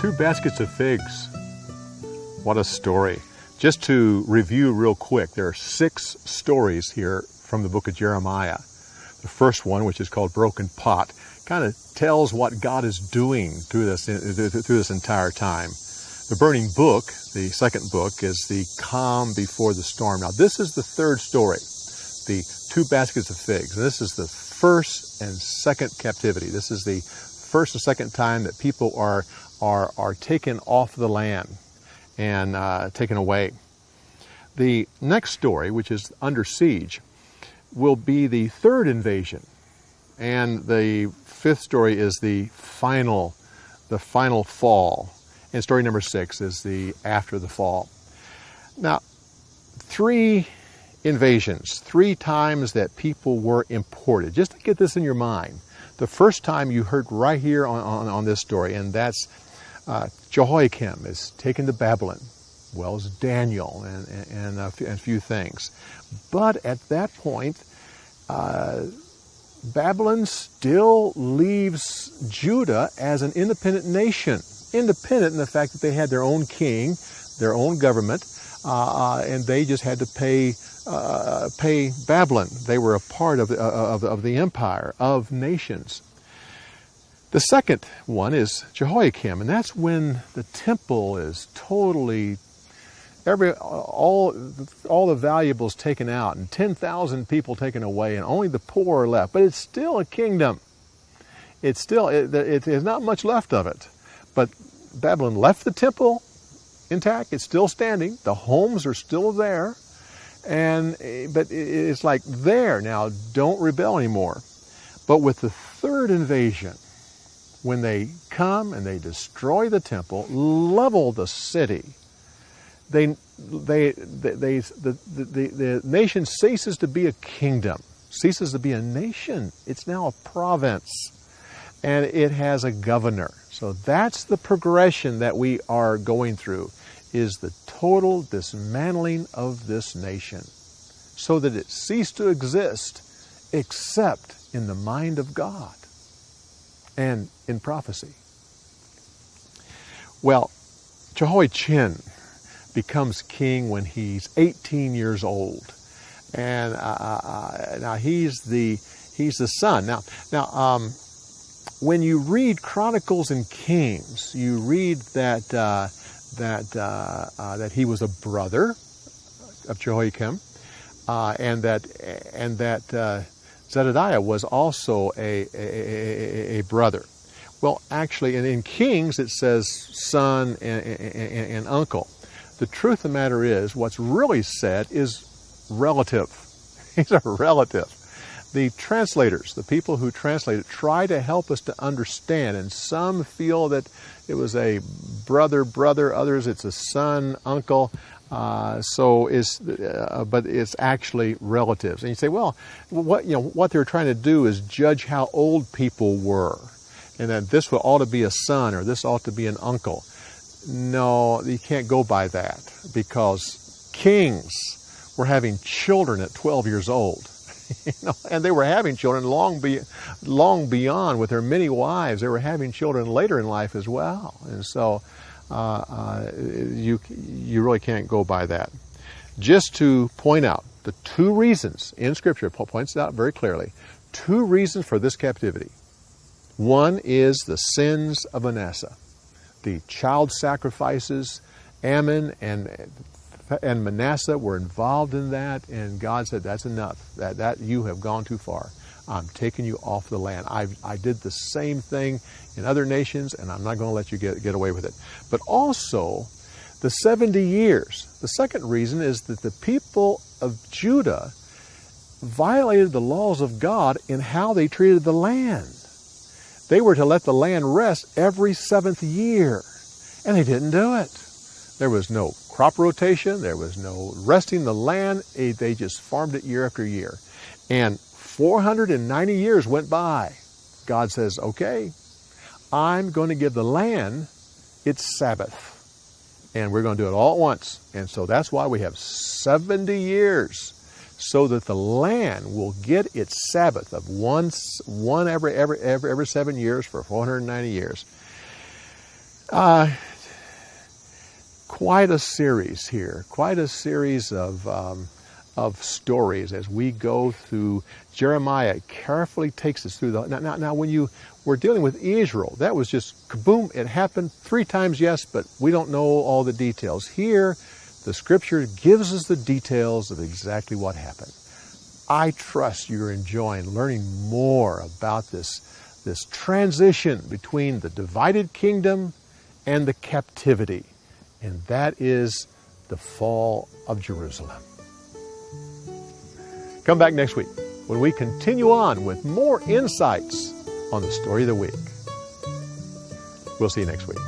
2 baskets of figs. What a story. Just to review real quick, there are 6 stories here from the book of Jeremiah. The first one, which is called Broken Pot, kind of tells what God is doing through this entire time. The burning book, the second book, is the calm before the storm. Now, this is the third story, the 2 baskets of figs. And this is the first and second captivity. This is the first and second time that people are taken off the land and taken away. The next story, which is under siege, will be the third invasion. And the fifth story is the final fall. And story number 6 is the after the fall. Now, 3 invasions, 3 times that people were imported. Just to get this in your mind, the first time you heard right here on this story, and that's Jehoiakim is taken to Babylon, well as Daniel and a few things. But at that point, Babylon still leaves Judah as an independent nation. Independent in the fact that they had their own king, their own government, and they just had to pay Babylon. They were a part of the empire of nations. The second one is Jehoiakim, and that's when the temple is totally all the valuables taken out, and 10,000 people taken away, and only the poor are left. But it's still a kingdom. It's still there's not much left of it. But Babylon left the temple intact. It's still standing. The homes are still there. But it's like there now, don't rebel anymore. But with the third invasion, when they come and they destroy the temple, level the city, the nation ceases to be a kingdom, ceases to be a nation. It's now a province, and it has a governor. So that's the progression that we are going through, is the total dismantling of this nation, so that it ceased to exist except in the mind of God and in prophecy. Well, Jehoiachin becomes king when he's 18 years old, and now he's the son. Now, when you read Chronicles and Kings, you read that he was a brother of Jehoiakim, and that Zebediah was also a brother. Well, actually, and in Kings it says son and uncle. The truth of the matter is, what's really said is relative. He's a relative. The translators, the people who translate it, try to help us to understand, and some feel that it was a brother, others it's a son, uncle, but it's actually relatives. And you say, well, what they're trying to do is judge how old people were, and that this ought to be a son or this ought to be an uncle. No, you can't go by that, because kings were having children at 12 years old. And they were having children long beyond with their many wives. They were having children later in life as well. And so you really can't go by that. Just to point out the 2 reasons in Scripture, Paul points it out very clearly, 2 reasons for this captivity. One is the sins of Manasseh. The child sacrifices, Ammon and Manasseh were involved in that, and God said, that's enough. That you have gone too far. I'm taking you off the land. I did the same thing in other nations, and I'm not going to let you get away with it. But also, the 70 years. The second reason is that the people of Judah violated the laws of God in how they treated the land. They were to let the land rest every 7th year, and they didn't do it. There was no crop rotation. There was no resting the land. They just farmed it year after year. And 490 years went by. God says, okay, I'm going to give the land its Sabbath. And we're going to do it all at once. And so that's why we have 70 years, so that the land will get its Sabbath of one every 7 years for 490 years. Quite a series here, quite a series of stories as we go through. Jeremiah carefully takes us through the. Now, when you were dealing with Israel, that was just kaboom. It happened 3 times, yes, but we don't know all the details. Here, the Scripture gives us the details of exactly what happened. I trust you're enjoying learning more about this transition between the divided kingdom and the captivity, and that is the fall of Jerusalem. Come back next week when we continue on with more insights on the story of the week. We'll see you next week.